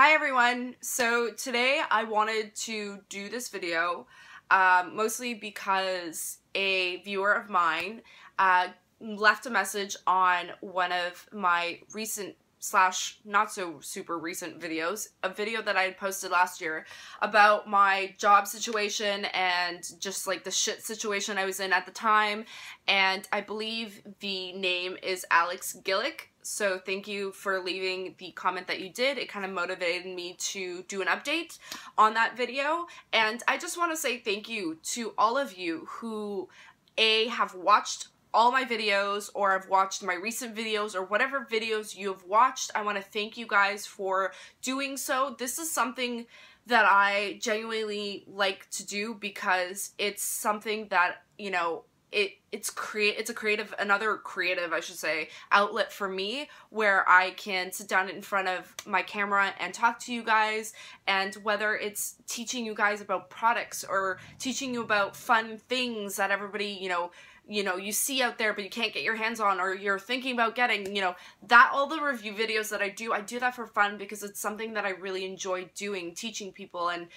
Hi everyone! So today I wanted to do this video mostly because a viewer of mine left a message on one of my recent / not so super recent videos, a video that I had posted last year about my job situation and just like the shit situation I was in at the time, and I believe the name is Alex Gillick. So thank you for leaving the comment that you did. It kind of motivated me to do an update on that video, and I just want to say thank you to all of you who have watched all my videos or have watched my recent videos or whatever videos you have watched. I want to thank you guys for doing so. This is something that I genuinely like to do because it's something that, you know, it's another creative, I should say, outlet for me where I can sit down in front of my camera and talk to you guys, and whether it's teaching you guys about products or teaching you about fun things that everybody, you see out there but you can't get your hands on, or you're thinking about getting, that all the review videos that I do that for fun because it's something that I really enjoy doing, teaching people and,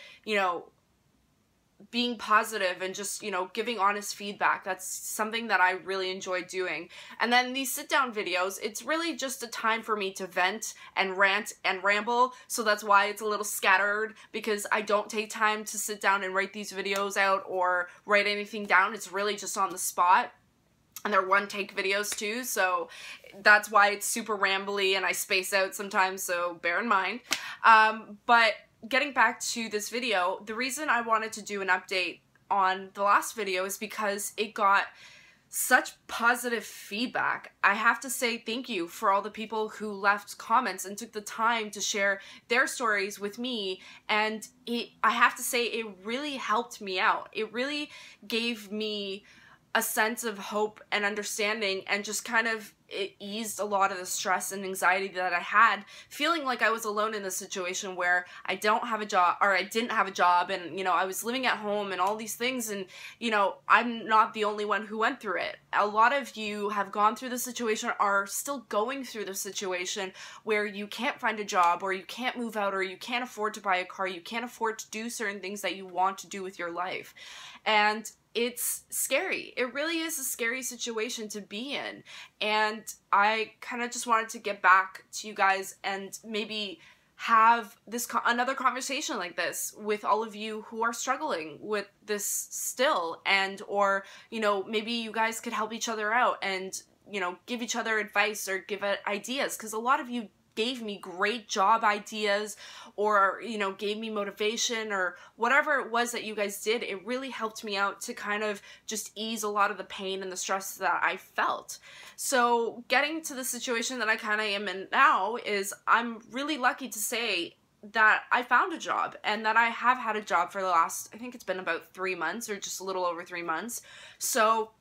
being positive and just, giving honest feedback. That's something that I really enjoy doing. And then these sit-down videos, it's really just a time for me to vent and rant and ramble, so that's why it's a little scattered, because I don't take time to sit down and write these videos out or write anything down. It's really just on the spot. And they're one-take videos too, so that's why it's super rambly and I space out sometimes, so bear in mind. But getting back to this video, the reason I wanted to do an update on the last video is because it got such positive feedback. I have to say thank you for all the people who left comments and took the time to share their stories with me, and I have to say it really helped me out. It really gave me a sense of hope and understanding, and just kind of it eased a lot of the stress and anxiety that I had, feeling like I was alone in this situation where I don't have a job, or I didn't have a job, and I was living at home and all these things, and I'm not the only one who went through it. A lot of you have gone through the situation, are still going through the situation where you can't find a job, or you can't move out, or you can't afford to buy a car, you can't afford to do certain things that you want to do with your life. And it's scary. It really is a scary situation to be in. And I kind of just wanted to get back to you guys and maybe have another conversation like this with all of you who are struggling with this still, and or maybe you guys could help each other out and give each other advice or give ideas, because a lot of you gave me great job ideas, or gave me motivation, or whatever it was that you guys did. It really helped me out to kind of just ease a lot of the pain and the stress that I felt. So getting to the situation that I kind of am in now is, I'm really lucky to say that I found a job, and that I have had a job for the last, I think it's been about 3 months, or just a little over 3 months. So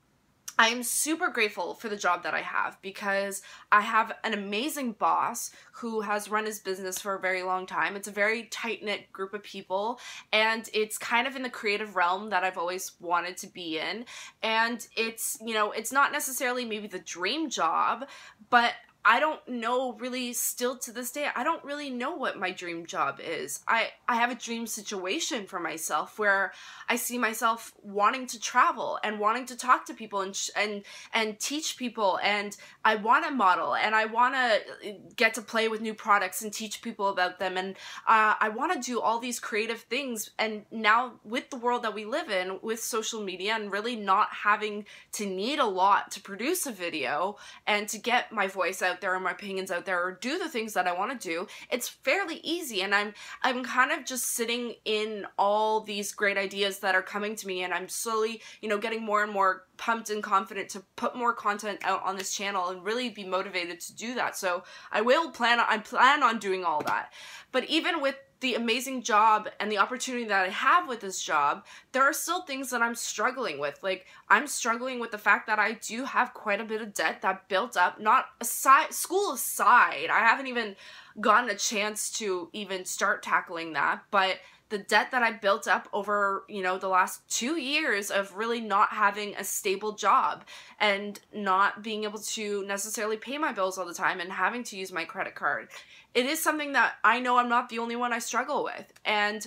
I'm super grateful for the job that I have, because I have an amazing boss who has run his business for a very long time. It's a very tight-knit group of people, and it's kind of in the creative realm that I've always wanted to be in. And it's, it's not necessarily maybe the dream job, but I don't know really, still to this day, I don't really know what my dream job is. I have a dream situation for myself where I see myself wanting to travel and wanting to talk to people and teach people, and I want to model, and I want to get to play with new products and teach people about them, and I want to do all these creative things. And now with the world that we live in, with social media, and really not having to need a lot to produce a video and to get my voice out there and my opinions out there, or do the things that I want to do, it's fairly easy. And I'm kind of just sitting in all these great ideas that are coming to me, and I'm slowly, getting more and more pumped and confident to put more content out on this channel and really be motivated to do that. So I plan on doing all that. But even with the amazing job and the opportunity that I have with this job, there are still things that I'm struggling with. Like, I'm struggling with the fact that I do have quite a bit of debt that built up, school aside, I haven't even gotten a chance to even start tackling that, but the debt that I built up over, you know, the last 2 years of really not having a stable job and not being able to necessarily pay my bills all the time and having to use my credit card. It is something that I know I'm not the only one I struggle with. And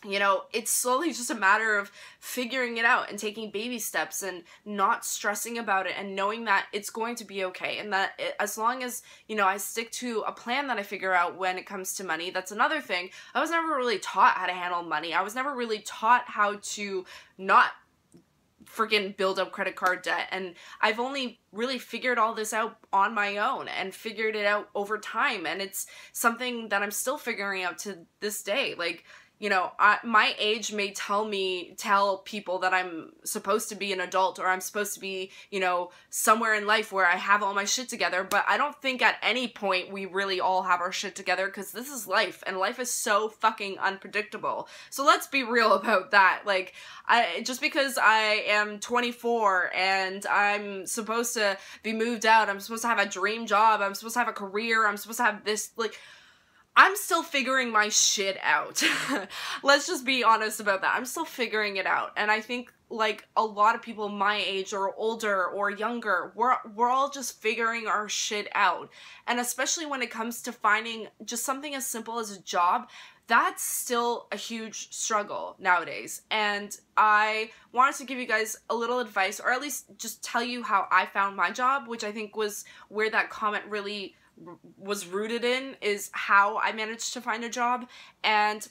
you know, it's slowly just a matter of figuring it out and taking baby steps and not stressing about it and knowing that it's going to be okay. And that as long as, you know, I stick to a plan that I figure out when it comes to money, that's another thing. I was never really taught how to handle money. I was never really taught how to not freaking build up credit card debt, and I've only really figured all this out on my own and figured it out over time, and it's something that I'm still figuring out to this day. Like, you know, my age may tell people that I'm supposed to be an adult or I'm supposed to be, you know, somewhere in life where I have all my shit together, but I don't think at any point we really all have our shit together, because this is life, and life is so fucking unpredictable. So let's be real about that. Like, just because I am 24 and I'm supposed to be moved out, I'm supposed to have a dream job, I'm supposed to have a career, I'm supposed to have this, like, I'm still figuring my shit out. Let's just be honest about that. I'm still figuring it out. And I think, like, a lot of people my age or older or younger, we're all just figuring our shit out. And especially when it comes to finding just something as simple as a job, that's still a huge struggle nowadays. And I wanted to give you guys a little advice, or at least just tell you how I found my job, which I think was where that comment really was rooted in, is how I managed to find a job. And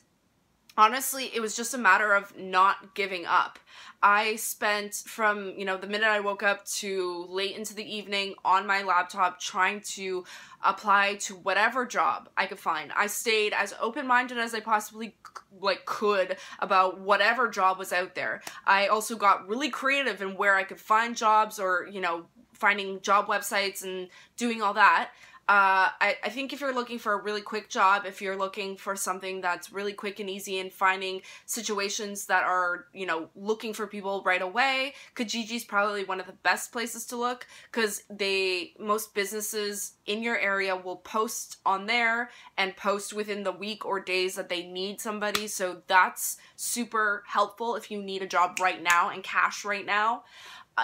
honestly, it was just a matter of not giving up. I spent from, you know, the minute I woke up to late into the evening on my laptop trying to apply to whatever job I could find. I stayed as open-minded as I possibly could about whatever job was out there. I also got really creative in where I could find jobs, or, you know, finding job websites and doing all that. I think if you're looking for a really quick job, if you're looking for something that's really quick and easy and finding situations that are, you know, looking for people right away, Kijiji probably one of the best places to look, because most businesses in your area will post on there and post within the week or days that they need somebody. So that's super helpful if you need a job right now and cash right now.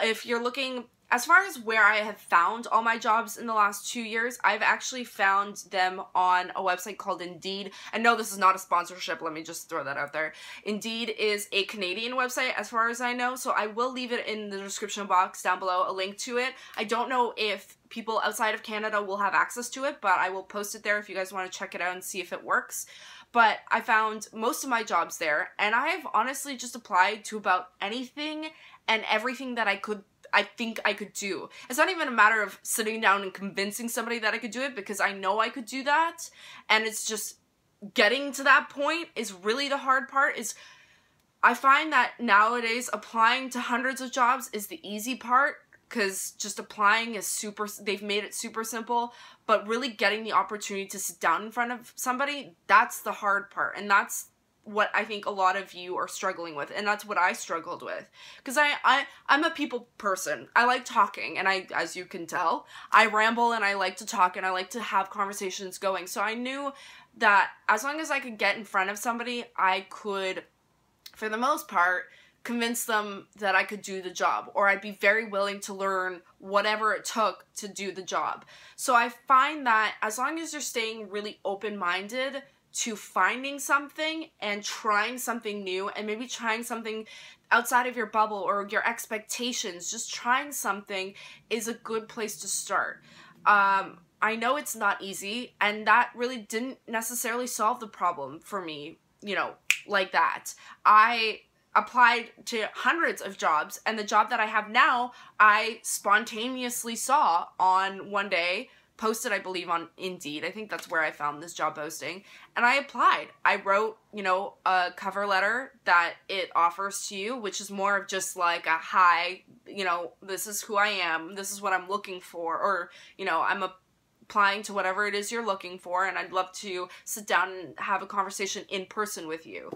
If you're looking, as far as where I have found all my jobs in the last 2 years, I've actually found them on a website called Indeed. And no, this is not a sponsorship, let me just throw that out there. Indeed is a Canadian website as far as I know, so I will leave it in the description box down below, a link to it. I don't know if people outside of Canada will have access to it, but I will post it there if you guys want to check it out and see if it works. But I found most of my jobs there, and I've honestly just applied to about anything and everything that I think I could do. It's not even a matter of sitting down and convincing somebody that I could do it, because I know I could do that, and it's just getting to that point is really the hard part. Is I find that nowadays applying to hundreds of jobs is the easy part, because just applying is they've made it super simple, but really getting the opportunity to sit down in front of somebody, that's the hard part, and that's what I think a lot of you are struggling with, and that's what I struggled with, because I'm a people person. I like talking, and as you can tell, I ramble and I like to talk and I like to have conversations going. So I knew that as long as I could get in front of somebody, I could, for the most part, convince them that I could do the job, or I'd be very willing to learn whatever it took to do the job. So I find that as long as you're staying really open-minded to finding something and trying something new, and maybe trying something outside of your bubble or your expectations, just trying something is a good place to start. I know it's not easy, and that really didn't necessarily solve the problem for me, you know, like that. I applied to hundreds of jobs, and the job that I have now, I spontaneously saw on one day, posted, I believe, on Indeed. I think that's where I found this job posting, and I applied. I wrote, you know, a cover letter that it offers to you, which is more of just like a hi, you know, this is who I am, this is what I'm looking for, or, you know, I'm applying to whatever it is you're looking for, and I'd love to sit down and have a conversation in person with you.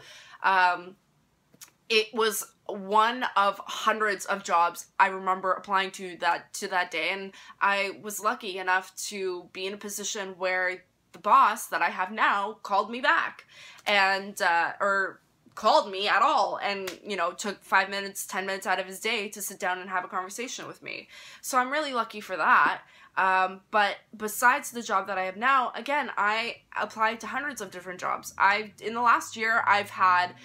It was one of hundreds of jobs I remember applying to that day, and I was lucky enough to be in a position where the boss that I have now called me back and, or called me at all and, you know, took 5 minutes, 10 minutes out of his day to sit down and have a conversation with me. So I'm really lucky for that. But besides the job that I have now, again, I applied to hundreds of different jobs. In the last year, I've had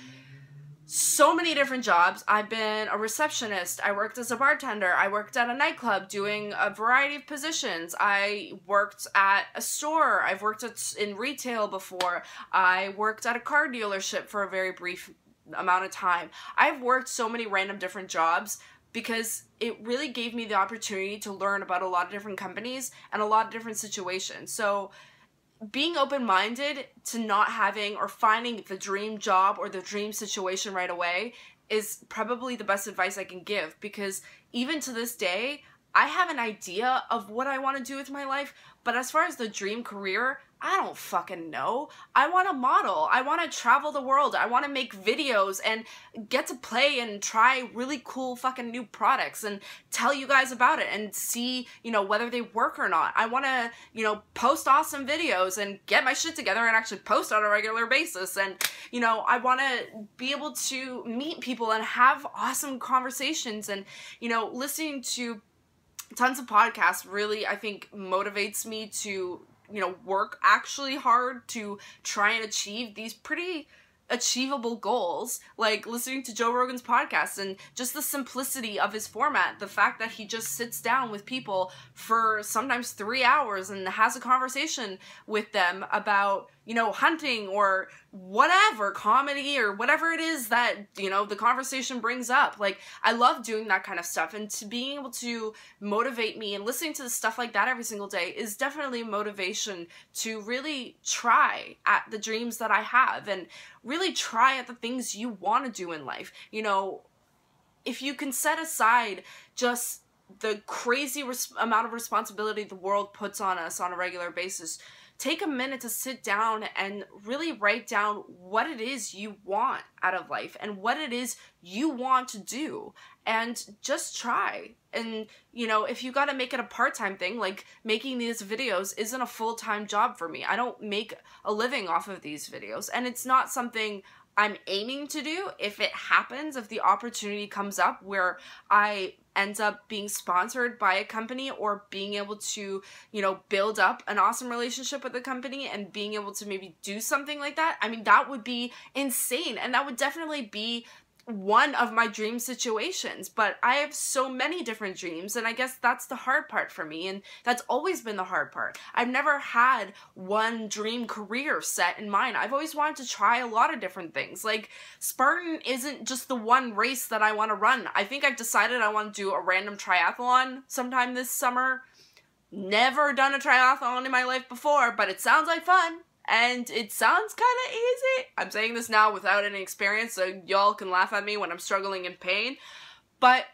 so many different jobs. I've been a receptionist, I worked as a bartender, I worked at a nightclub doing a variety of positions, I worked at a store, I've worked in retail before, I worked at a car dealership for a very brief amount of time. I've worked so many random different jobs because it really gave me the opportunity to learn about a lot of different companies and a lot of different situations. So being open-minded to not having or finding the dream job or the dream situation right away is probably the best advice I can give, because even to this day, I have an idea of what I want to do with my life, but as far as the dream career, I don't fucking know. I want to model. I want to travel the world. I want to make videos and get to play and try really cool fucking new products and tell you guys about it and see, you know, whether they work or not. I want to, you know, post awesome videos and get my shit together and actually post on a regular basis. And, you know, I want to be able to meet people and have awesome conversations. And, you know, listening to tons of podcasts really, I think, motivates me to, you know, work actually hard to try and achieve these pretty achievable goals, like listening to Joe Rogan's podcast and just the simplicity of his format, the fact that he just sits down with people for sometimes 3 hours and has a conversation with them about, you know, hunting or whatever, comedy or whatever it is that, you know, the conversation brings up. Like, I love doing that kind of stuff, and to being able to motivate me and listening to stuff like that every single day is definitely motivation to really try at the dreams that I have and really try at the things you want to do in life. You know, if you can set aside just the crazy amount of responsibility the world puts on us on a regular basis, take a minute to sit down and really write down what it is you want out of life and what it is you want to do, and just try. And, you know, if you gotta make it a part-time thing, like making these videos isn't a full-time job for me. I don't make a living off of these videos, and it's not something I'm aiming to do. If it happens, if the opportunity comes up where I end up being sponsored by a company or being able to, you know, build up an awesome relationship with the company and being able to maybe do something like that, I mean, that would be insane. And that would definitely be one of my dream situations. But I have so many different dreams, and I guess that's the hard part for me, and that's always been the hard part. I've never had one dream career set in mind. I've always wanted to try a lot of different things. Like, Spartan isn't just the one race that I want to run. I think I've decided I want to do a random triathlon sometime this summer. Never done a triathlon in my life before, but it sounds like fun. And it sounds kind of easy. I'm saying this now without any experience, so y'all can laugh at me when I'm struggling in pain. But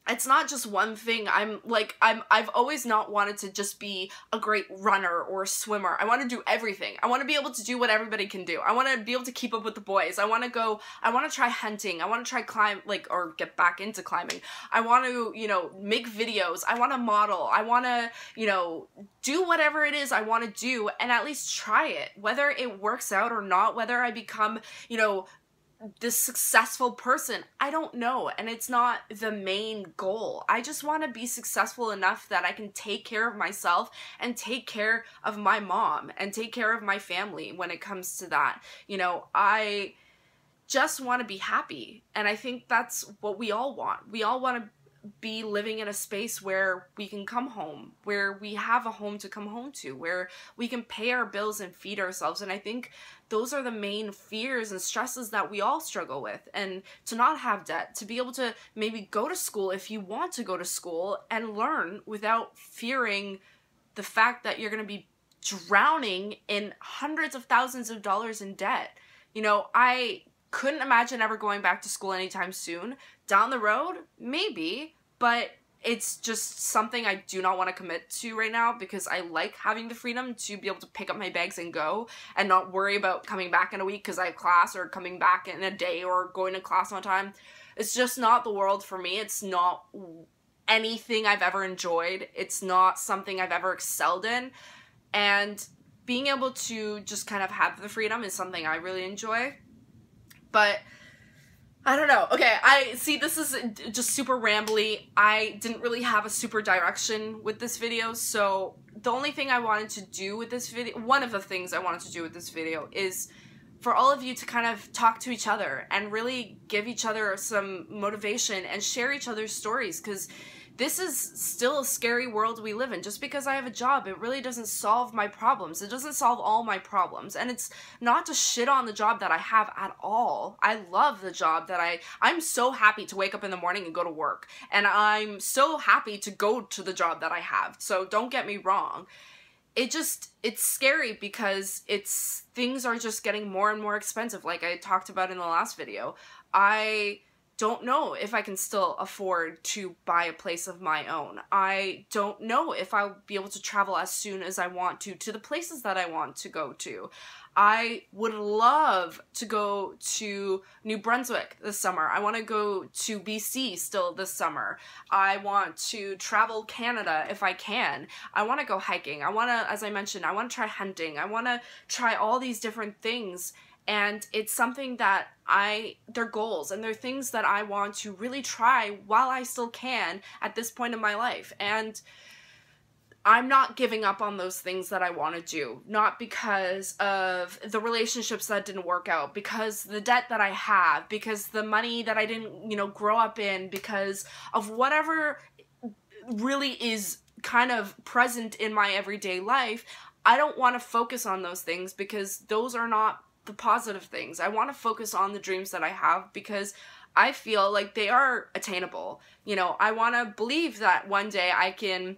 it's not just one thing. I've always not wanted to just be a great runner or swimmer. I want to do everything. I want to be able to do what everybody can do. I want to be able to keep up with the boys. I want to try hunting. I want to try climb, or get back into climbing. I want to, you know, make videos. I want to model. I want to, you know, do whatever it is I want to do and at least try it. Whether it works out or not, whether I become, you know, this successful person, I don't know, and it's not the main goal. I just want to be successful enough that I can take care of myself and take care of my mom and take care of my family when it comes to that. You know, I just want to be happy, and I think that's what we all want. We all want to be living in a space where we can come home, where we have a home to come home to, where we can pay our bills and feed ourselves. And I think those are the main fears and stresses that we all struggle with. And to not have debt, to be able to maybe go to school if you want to go to school and learn without fearing the fact that you're going to be drowning in hundreds of thousands of dollars in debt. You know, I couldn't imagine ever going back to school anytime soon. Down the road, maybe, but it's just something I do not want to commit to right now, because I like having the freedom to be able to pick up my bags and go and not worry about coming back in a week because I have class, or coming back in a day, or going to class on time. It's just not the world for me. It's not anything I've ever enjoyed. It's not something I've ever excelled in. And being able to just kind of have the freedom is something I really enjoy. But I don't know. Okay, I see this is just super rambly. I didn't really have a super direction with this video, so the only thing I wanted to do with this video, one of the things I wanted to do with this video is for all of you to kind of talk to each other and really give each other some motivation and share each other's stories, because this is still a scary world we live in. Just because I have a job, it really doesn't solve my problems. It doesn't solve all my problems. And it's not to shit on the job that I have at all. I love the job that I'm so happy to wake up in the morning and go to work. And I'm so happy to go to the job that I have. So don't get me wrong. It's scary because things are just getting more and more expensive, like I talked about in the last video. I don't know if I can still afford to buy a place of my own. I don't know if I'll be able to travel as soon as I want to the places that I want to go to. I would love to go to New Brunswick this summer. I want to go to BC still this summer. I want to travel Canada if I can. I want to go hiking. I want to, as I mentioned, I want to try hunting. I want to try all these different things. And it's something that they're goals and they're things that I want to really try while I still can at this point in my life. And I'm not giving up on those things that I want to do, not because of the relationships that didn't work out, because the debt that I have, because the money that I didn't, grow up in, because of whatever really is kind of present in my everyday life. I don't want to focus on those things because those are not the positive things. I want to focus on the dreams that I have because I feel like they are attainable. I want to believe that one day I can,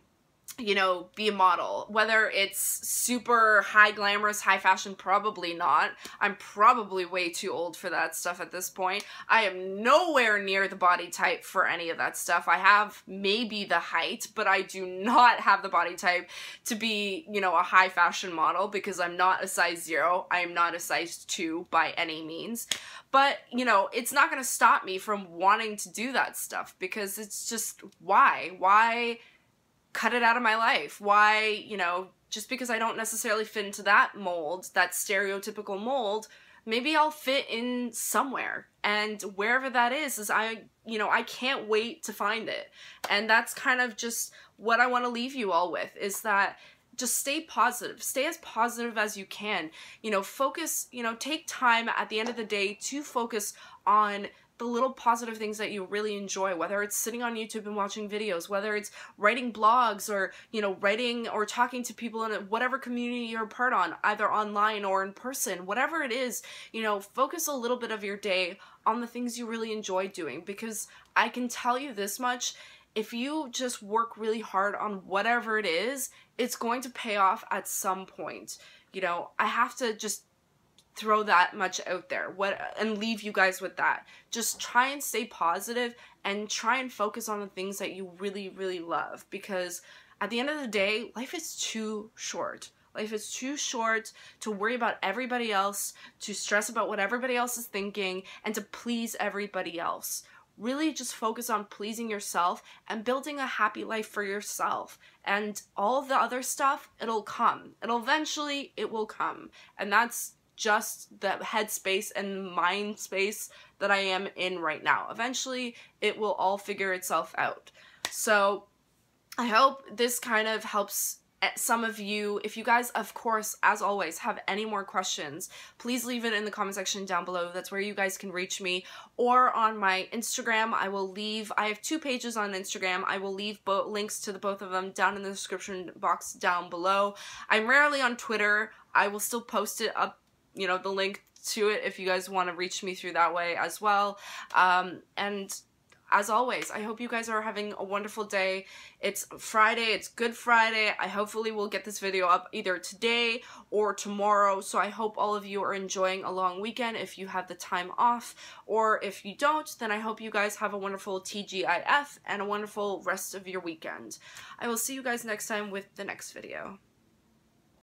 be a model. Whether it's super high glamorous, high fashion, probably not. I'm probably way too old for that stuff at this point. I am nowhere near the body type for any of that stuff. I have maybe the height, but I do not have the body type to be, a high fashion model because I'm not a size 0. I am not a size 2 by any means. But, it's not going to stop me from wanting to do that stuff because it's just, why cut it out of my life? Why, just because I don't necessarily fit into that mold, that stereotypical mold, maybe I'll fit in somewhere. And wherever that is I can't wait to find it. And that's kind of just what I want to leave you all with, is that just stay positive. Stay as positive as you can. Focus, take time at the end of the day to focus on the little positive things that you really enjoy, whether it's sitting on YouTube and watching videos, whether it's writing blogs or, writing or talking to people in whatever community you're a part on, either online or in person, whatever it is, focus a little bit of your day on the things you really enjoy doing, because I can tell you this much, if you just work really hard on whatever it is, it's going to pay off at some point. I have to just throw that much out there and leave you guys with that. Just try and stay positive and try and focus on the things that you really, really love, because at the end of the day, life is too short. Life is too short to worry about everybody else, to stress about what everybody else is thinking, and to please everybody else. Really just focus on pleasing yourself and building a happy life for yourself. And all of the other stuff, it'll come. It will come. And that's just the headspace and mind space that I am in right now. Eventually, it will all figure itself out. So I hope this kind of helps some of you. If you guys, of course, as always, have any more questions, please leave it in the comment section down below. That's where you guys can reach me. Or on my Instagram, I have 2 pages on Instagram. I will leave links to both of them down in the description box down below. I'm rarely on Twitter. I will still post it up, the link to it if you guys want to reach me through that way as well. And as always, I hope you guys are having a wonderful day. It's Friday, it's Good Friday. I hopefully will get this video up either today or tomorrow. So I hope all of you are enjoying a long weekend if you have the time off. Or if you don't, then I hope you guys have a wonderful TGIF and a wonderful rest of your weekend. I will see you guys next time with the next video.